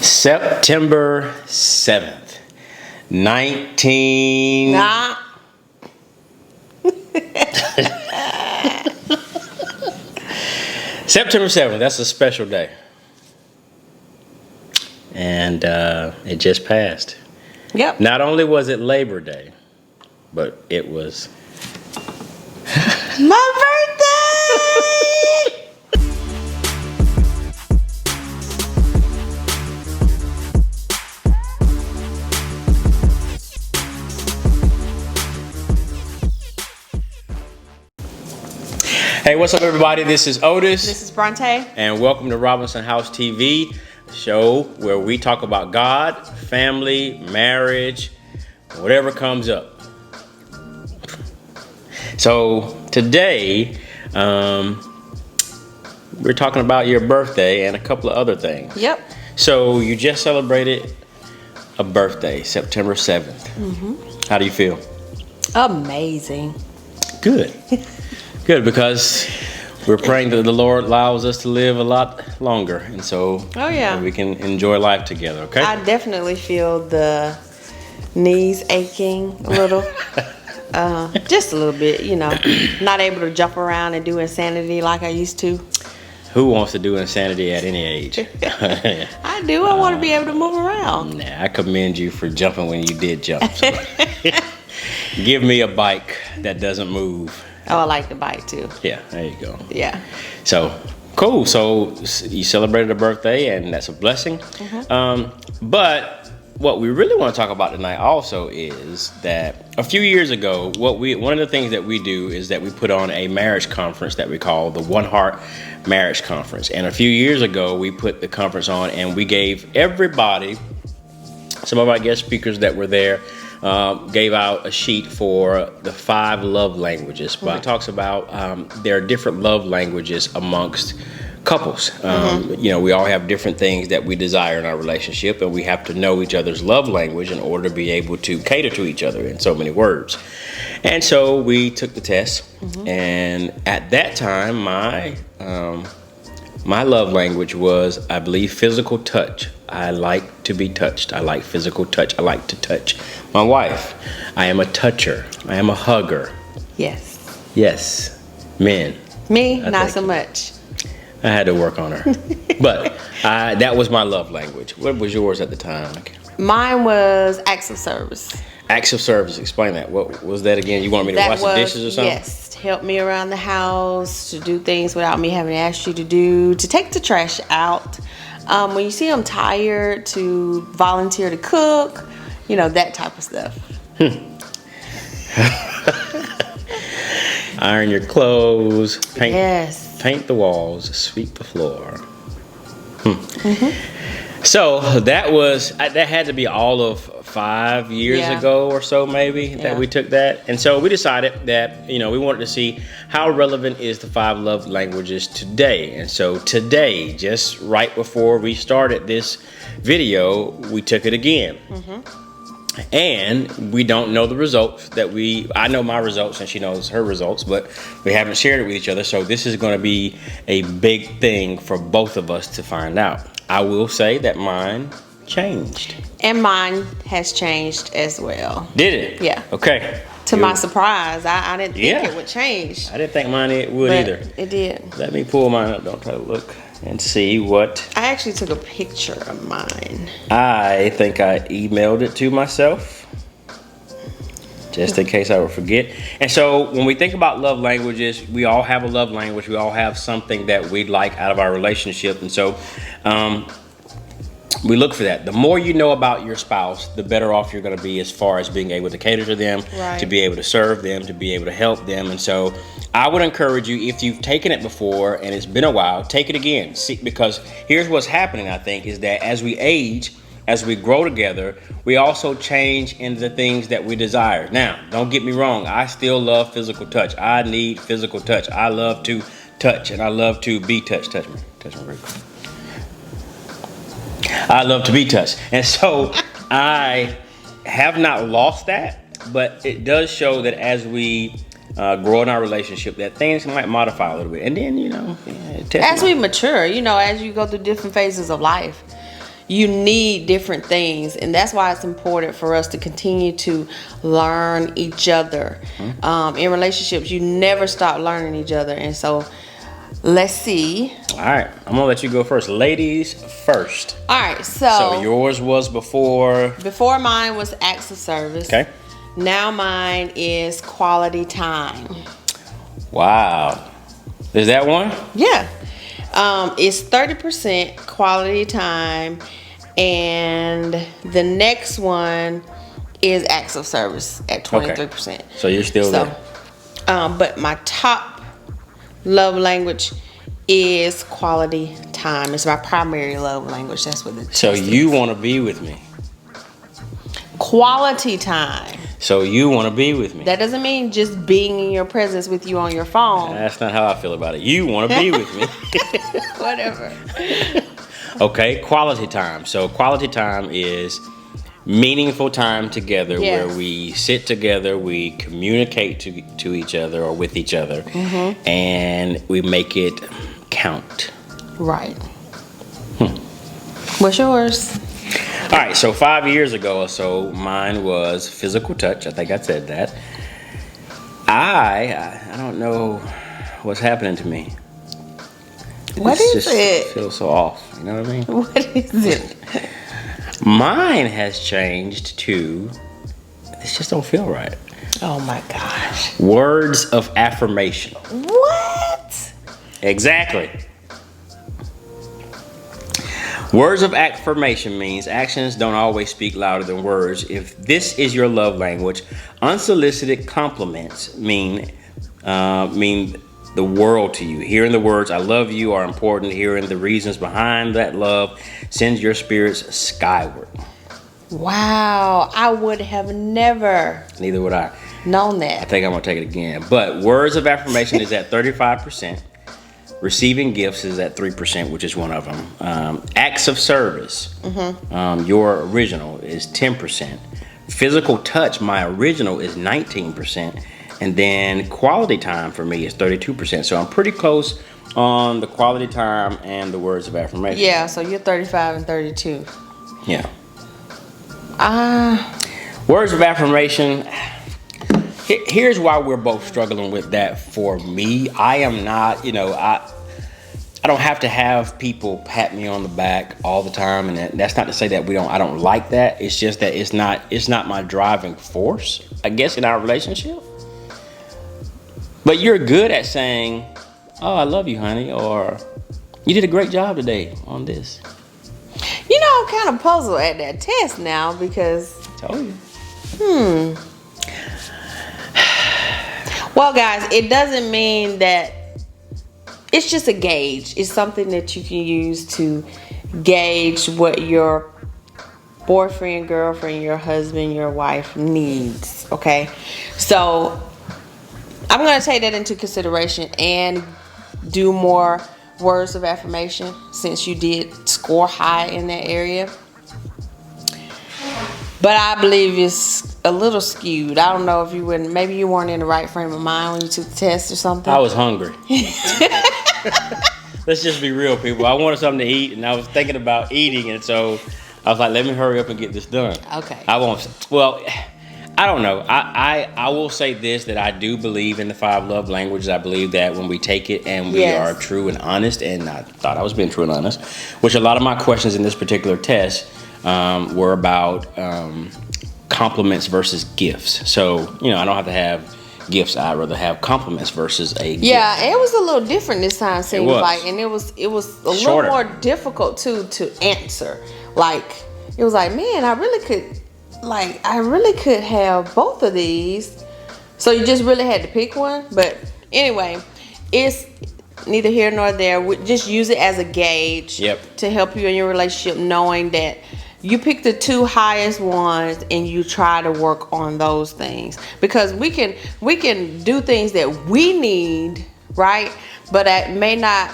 September 7th, 19... Nah. September 7th, that's a special day. And it just passed. Yep. Not only was it Labor Day, but it was... My birthday! Hey, what's up, everybody? This is Otis. This is Brante. And welcome to Robinson House TV, the show where we talk about God, family, marriage, whatever comes up. So today, we're talking about your birthday and a couple of other things. Yep. So you just celebrated a birthday, September 7th. Mm-hmm. How do you feel? Amazing. Good. Good, because we're praying that the Lord allows us to live a lot longer. And so we can enjoy life together, okay? I definitely feel the knees aching a little. Just a little bit, you know. Not able to jump around and do insanity like I used to. Who wants to do insanity at any age? I do. I want to be able to move around. Nah, I commend you for jumping when you did jump. So. Give me a bike that doesn't move. Oh, I like the bike too. Yeah, there you go. Yeah. So, cool. So, you celebrated a birthday, and that's a blessing. Mm-hmm. But what we really want to talk about tonight also is that a few years ago, one of the things that we do is that we put on a marriage conference that we call the One Heart Marriage Conference. And a few years ago, we put the conference on, and we gave everybody, some of our guest speakers that were there, gave out a sheet for the 5 love languages. But it talks about there are different love languages amongst couples. You know, we all have different things that we desire in our relationship, and we have to know each other's love language in order to be able to cater to each other in so many words. And so we took the test, and at that time, my love language was, I believe, physical touch. I like to be touched. I like physical touch. I like to touch my wife. I am a toucher. I am a hugger. Yes. Yes. Men. Me, not so much. I had to work on her. But that was my love language. What was yours at the time? Mine was acts of service. Acts of service. Explain that. What was that again? You want me to wash the dishes or something? Yes. To help me around the house, to do things without me having to ask you to do, to take the trash out. When you see I'm tired, to volunteer to cook, you know, that type of stuff. Iron your clothes, paint the walls, sweep the floor. So that had to be all of 5 years ago or so, maybe, that we took that. And so we decided that, you know, we wanted to see how relevant is the 5 love languages today. And so today, just right before we started this video, we took it again. And we don't know the results I know my results and she knows her results, but we haven't shared it with each other. So this is going to be a big thing for both of us to find out. I will say that mine changed. And mine has changed as well. Did it? Yeah. Okay. To my surprise, I didn't think it would change. I didn't think mine would either. It did. Let me pull mine up. Don't try to look and see what. I actually took a picture of mine. I think I emailed it to myself, just in case I would forget. And so when we think about love languages, we all have a love language. We all have something that we like out of our relationship. And so we look for that. The more you know about your spouse, the better off you're going to be as far as being able to cater to them, to be able to serve them, to be able to help them. And so I would encourage you, if you've taken it before and it's been a while, take it again. See, because here's what's happening, I think, is that as we age, as we grow together, we also change into the things that we desire. Now, don't get me wrong. I still love physical touch. I need physical touch. I love to touch, and I love to be touched. Touch me very quick. I love to be touched. And so I have not lost that, but it does show that as we grow in our relationship, that things might modify a little bit. And then, you know, as we mature, you know, as you go through different phases of life, you need different things, and that's why it's important for us to continue to learn each other. In relationships, you never stop learning each other. And so let's see. All right, I'm gonna let you go first. Ladies first. All right, So yours was before mine was acts of service. Okay. Now mine is quality time. Wow. Is that one? Yeah. It's 30% quality time, and the next one is acts of service at 23%. Okay. So you're still there. But my top love language is quality time. It's my primary love language. That's what it So is. you want to be with me. Quality time. So you want to be with me. That doesn't mean just being in your presence with you on your phone. That's not how I feel about it. You want to be with me. Whatever. Okay, quality time. So quality time is meaningful time together where we sit together, we communicate to each other or with each other, and we make it count. Right. What's yours? All right, so 5 years ago or so, mine was physical touch. I think I said that. I don't know what's happening to me. What is it? Feels so off. You know what I mean? What is it? Mine has changed to, this just don't feel right. Oh my gosh. Words of affirmation. What? Exactly. Words of affirmation means actions don't always speak louder than words. If this is your love language, unsolicited compliments mean the world to you. Hearing the words "I love you" are important. Hearing the reasons behind that love sends your spirits skyward. Wow, I would have never Neither would I. known I that. think I'm gonna take it again. But words of affirmation is at 35%. Receiving gifts is at 3%, which is one of them. Acts of service, your original is 10%. Physical touch, my original is 19%. And then quality time for me is 32%. So I'm pretty close on the quality time and the words of affirmation. Yeah, so you're 35 and 32. Yeah. Words of affirmation. Here's why we're both struggling with that. For me, I am not, I don't have to have people pat me on the back all the time, and that's not to say that I don't like that. It's just that it's not my driving force, I guess, in our relationship. But you're good at saying, "Oh, I love you, honey," or "You did a great job today on this." I'm kind of puzzled at that test now because I told you. Well, guys, it doesn't mean that. It's just a gauge. It's something that you can use to gauge what your boyfriend, girlfriend, your husband, your wife needs. Okay? So I'm going to take that into consideration and do more words of affirmation since you did score high in that area. But I believe it's a little skewed. I don't know if maybe you weren't in the right frame of mind when you took the test or something. I was hungry. Let's just be real, people. I wanted something to eat, and I was thinking about eating, and so I was like, let me hurry up and get this done. Okay. I don't know. I will say this, that I do believe in the 5 love languages. I believe that when we take it and we are true and honest, and I thought I was being true and honest, which a lot of my questions in this particular test were about compliments versus gifts. So, I don't have to have gifts. I'd rather have compliments versus a gift. Yeah, it was a little different this time, seems like, and it was a Shorter. little more difficult too to answer. Like, it was like, man, I really could have both of these. So you just really had to pick one. But anyway, it's neither here nor there. We just use it as a gauge to help you in your relationship, knowing that you pick the 2 highest ones and you try to work on those things, because we can do things that we need, right? But that may not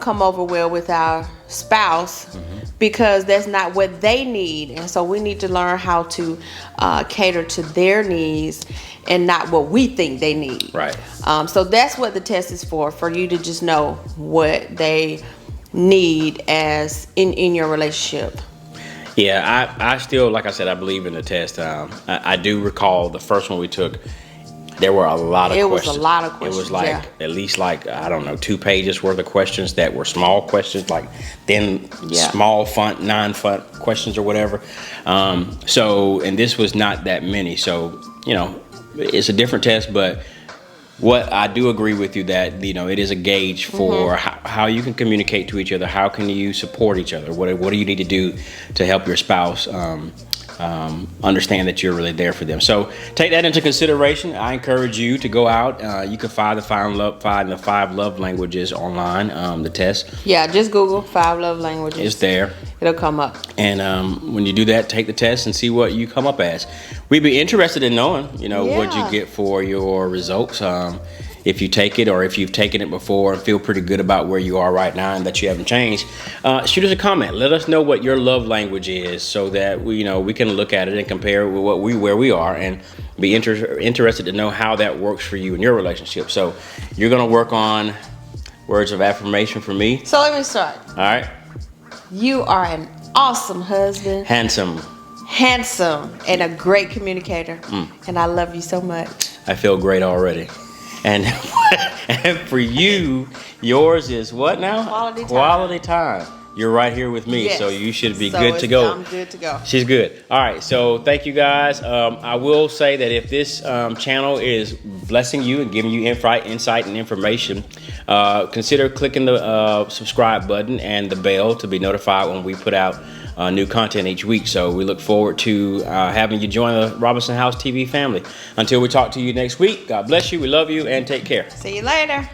come over well with our spouse because that's not what they need. And so we need to learn how to cater to their needs and not what we think they need. Right. So that's what the test is for you to just know what they need as in your relationship? Yeah, I still, like I said, I believe in the test. I do recall the first one we took. There were a lot of questions. It was a lot of questions. It was like at least like, I don't know, 2 pages worth of questions that were small questions, like then small font, non-font questions or whatever. So, and this was not that many. So, you know, it's a different test, but what I do agree with you that, you know, it is a gauge for how you can communicate to each other. How can you support each other? What do you need to do to help your spouse understand that you're really there for them? So take that into consideration. I encourage you to go out. You can find the 5 love languages online, the test. Yeah, just Google 5 love languages. It's there. It'll come up. And when you do that, take the test and see what you come up as. We'd be interested in knowing, you know, what you get for your results. If you take it, or if you've taken it before and feel pretty good about where you are right now and that you haven't changed, shoot us a comment. Let us know what your love language is, so that we can look at it and compare it with where we are, and be interested to know how that works for you in your relationship. So you're gonna work on words of affirmation for me. So let me start. All right. You are an awesome husband. Handsome, and a great communicator. And I love you so much. I feel great already. And and for you, yours is what now? Quality time. Quality time. You're right here with me, so you should be good to go. I'm good to go. She's good. All right, so thank you guys. I will say that if this channel is blessing you and giving you insight and information, consider clicking the subscribe button and the bell to be notified when we put out new content each week. So we look forward to having you join the Robinson House TV family. Until we talk to you next week, God bless you. We love you, and take care. See you later.